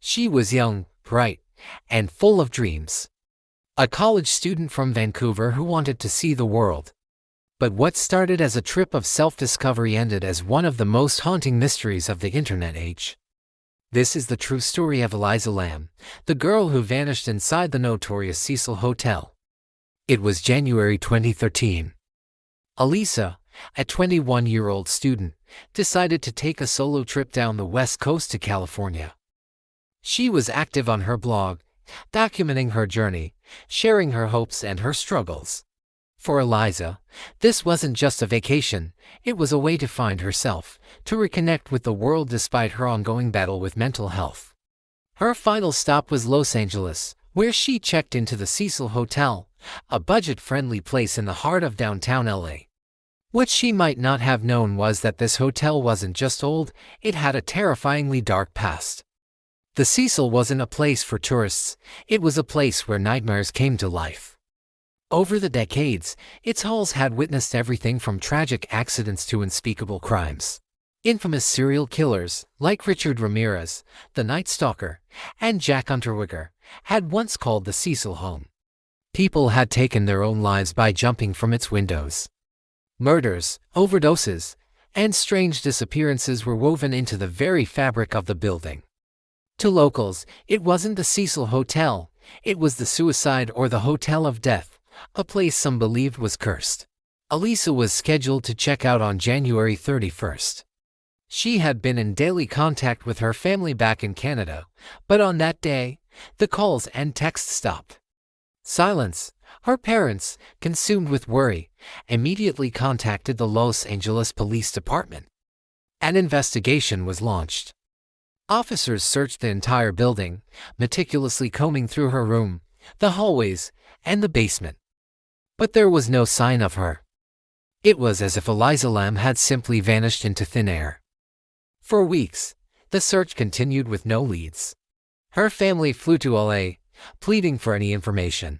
She was young, bright, and full of dreams. A college student from Vancouver who wanted to see the world. But what started as a trip of self-discovery ended as one of the most haunting mysteries of the internet age. This is the true story of Elisa Lam, the girl who vanished inside the notorious Cecil Hotel. It was January 2013. Elisa, a 21-year-old student, decided to take a solo trip down the west coast to California. She was active on her blog, documenting her journey, sharing her hopes and her struggles. For Elisa, this wasn't just a vacation, it was a way to find herself, to reconnect with the world despite her ongoing battle with mental health. Her final stop was Los Angeles, where she checked into the Cecil Hotel, a budget-friendly place in the heart of downtown LA. What she might not have known was that this hotel wasn't just old, it had a terrifyingly dark past. The Cecil wasn't a place for tourists, it was a place where nightmares came to life. Over the decades, its halls had witnessed everything from tragic accidents to unspeakable crimes. Infamous serial killers, like Richard Ramirez, the Night Stalker, and Jack Unterweger, had once called the Cecil home. People had taken their own lives by jumping from its windows. Murders, overdoses, and strange disappearances were woven into the very fabric of the building. To locals, it wasn't the Cecil Hotel, it was the suicide or the Hotel of Death, a place some believed was cursed. Elisa was scheduled to check out on January 31st. She had been in daily contact with her family back in Canada, but on that day, the calls and texts stopped. Silence. Her parents, consumed with worry, immediately contacted the Los Angeles Police Department. An investigation was launched. Officers searched the entire building, meticulously combing through her room, the hallways, and the basement. But there was no sign of her. It was as if Elisa Lam had simply vanished into thin air. For weeks, the search continued with no leads. Her family flew to LA, pleading for any information.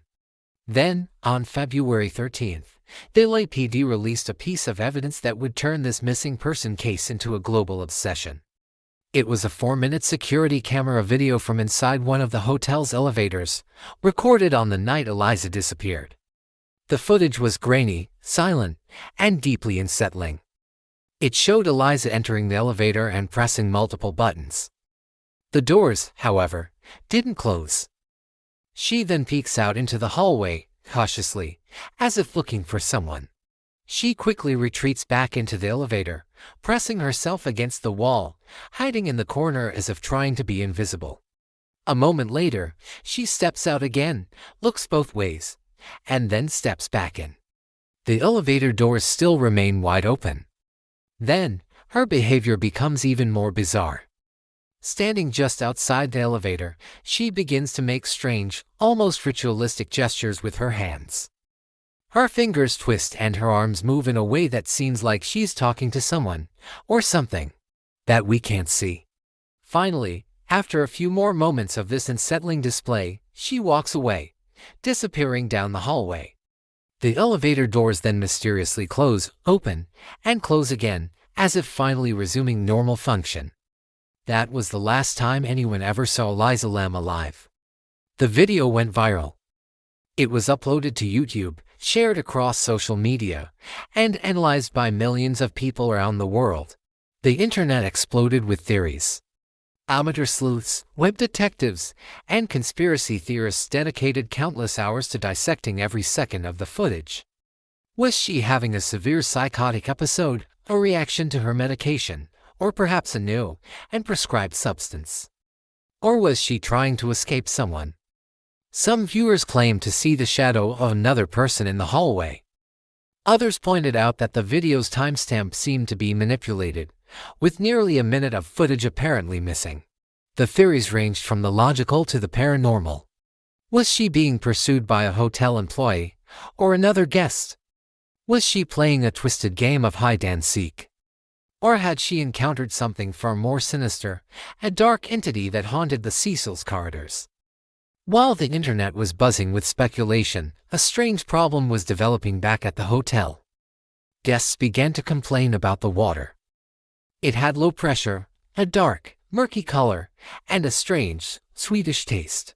Then, on February 13th, the LAPD released a piece of evidence that would turn this missing person case into a global obsession. It was a 4-minute security camera video from inside one of the hotel's elevators, recorded on the night Elisa disappeared. The footage was grainy, silent, and deeply unsettling. It showed Elisa entering the elevator and pressing multiple buttons. The doors, however, didn't close. She then peeks out into the hallway, cautiously, as if looking for someone. She quickly retreats back into the elevator, pressing herself against the wall, hiding in the corner as if trying to be invisible. A moment later, she steps out again, looks both ways, and then steps back in. The elevator doors still remain wide open. Then, her behavior becomes even more bizarre. Standing just outside the elevator, she begins to make strange, almost ritualistic gestures with her hands. Her fingers twist and her arms move in a way that seems like she's talking to someone, or something, that we can't see. Finally, after a few more moments of this unsettling display, she walks away, disappearing down the hallway. The elevator doors then mysteriously close, open, and close again, as if finally resuming normal function. That was the last time anyone ever saw Elisa Lam alive. The video went viral. It was uploaded to YouTube, shared across social media, and analyzed by millions of people around the world. The internet exploded with theories. Amateur sleuths, web detectives, and conspiracy theorists dedicated countless hours to dissecting every second of the footage. Was she having a severe psychotic episode, a reaction to her medication, or perhaps a new and prescribed substance? Or was she trying to escape someone? Some viewers claimed to see the shadow of another person in the hallway. Others pointed out that the video's timestamp seemed to be manipulated, with nearly a minute of footage apparently missing. The theories ranged from the logical to the paranormal. Was she being pursued by a hotel employee, or another guest? Was she playing a twisted game of hide and seek? Or had she encountered something far more sinister, a dark entity that haunted the Cecil's corridors? While the internet was buzzing with speculation, a strange problem was developing back at the hotel. Guests began to complain about the water. It had low pressure, a dark, murky color, and a strange, sweetish taste.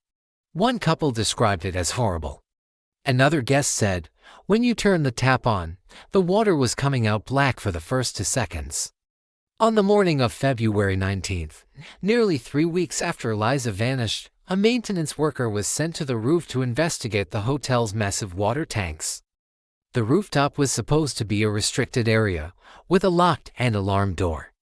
One couple described it as horrible. Another guest said, "When you turn the tap on, the water was coming out black for the first 2 seconds." On the morning of February 19th, nearly 3 weeks after Elisa vanished, a maintenance worker was sent to the roof to investigate the hotel's massive water tanks. The rooftop was supposed to be a restricted area, with a locked and alarmed door.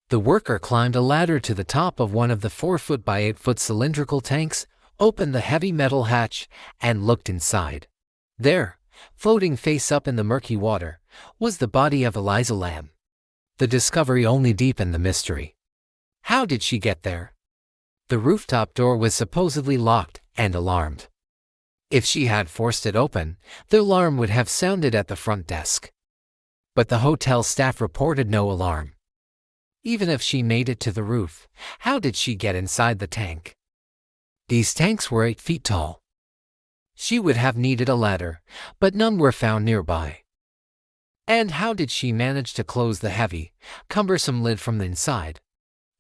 The worker climbed a ladder to the top of one of the 4-foot by 8-foot cylindrical tanks, opened the heavy metal hatch, and looked inside. There, floating face up in the murky water, was the body of Elisa Lam. The discovery only deepened the mystery. How did she get there? The rooftop door was supposedly locked and alarmed. If she had forced it open, the alarm would have sounded at the front desk. But the hotel staff reported no alarm. Even if she made it to the roof, how did she get inside the tank? These tanks were 8 feet tall. She would have needed a ladder, but none were found nearby. And how did she manage to close the heavy, cumbersome lid from the inside?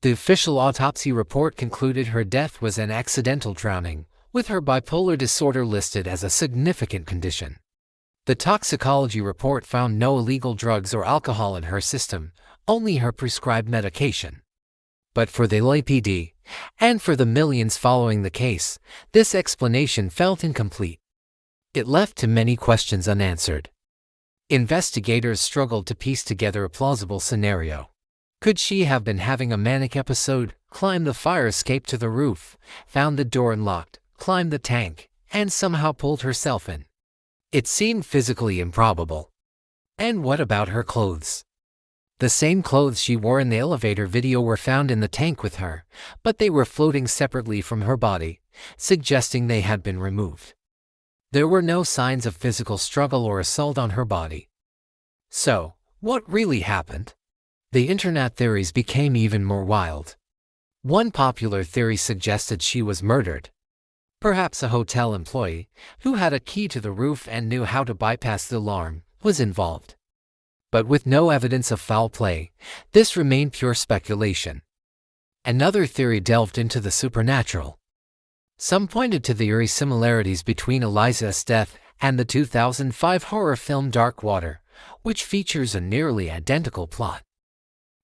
The official autopsy report concluded her death was an accidental drowning, with her bipolar disorder listed as a significant condition. The toxicology report found no illegal drugs or alcohol in her system, only her prescribed medication. But for the LAPD, and for the millions following the case, this explanation felt incomplete. It left too many questions unanswered. Investigators struggled to piece together a plausible scenario. Could she have been having a manic episode, climbed the fire escape to the roof, found the door unlocked, climbed the tank, and somehow pulled herself in? It seemed physically improbable. And what about her clothes? The same clothes she wore in the elevator video were found in the tank with her, but they were floating separately from her body, suggesting they had been removed. There were no signs of physical struggle or assault on her body. So, what really happened? The internet theories became even more wild. One popular theory suggested she was murdered. Perhaps a hotel employee, who had a key to the roof and knew how to bypass the alarm, was involved. But with no evidence of foul play, this remained pure speculation. Another theory delved into the supernatural. Some pointed to the eerie similarities between Elisa's death and the 2005 horror film Dark Water, which features a nearly identical plot.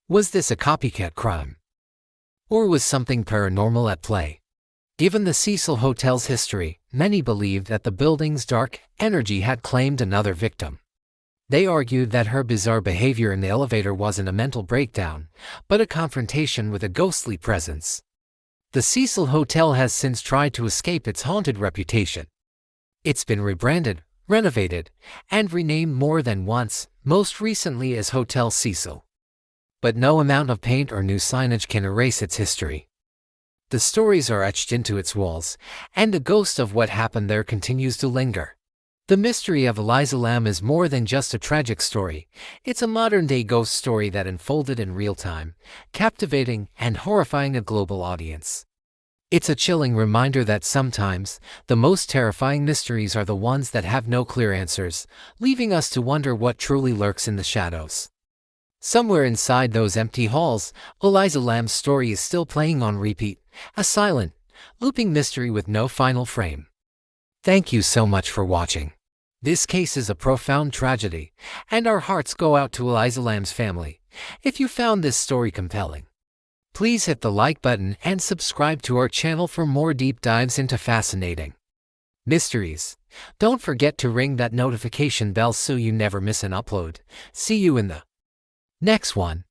Was this a copycat crime? Or was something paranormal at play? Given the Cecil Hotel's history, many believed that the building's dark energy had claimed another victim. They argued that her bizarre behavior in the elevator wasn't a mental breakdown, but a confrontation with a ghostly presence. The Cecil Hotel has since tried to escape its haunted reputation. It's been rebranded, renovated, and renamed more than once, most recently as Hotel Cecil. But no amount of paint or new signage can erase its history. The stories are etched into its walls, and the ghost of what happened there continues to linger. The mystery of Elisa Lam is more than just a tragic story. It's a modern-day ghost story that unfolded in real time, captivating and horrifying a global audience. It's a chilling reminder that sometimes, the most terrifying mysteries are the ones that have no clear answers, leaving us to wonder what truly lurks in the shadows. Somewhere inside those empty halls, Elisa Lam's story is still playing on repeat, a silent, looping mystery with no final frame. Thank you so much for watching. This case is a profound tragedy, and our hearts go out to Elisa Lam's family. If you found this story compelling, please hit the like button and subscribe to our channel for more deep dives into fascinating mysteries. Don't forget to ring that notification bell so you never miss an upload. See you in the next one.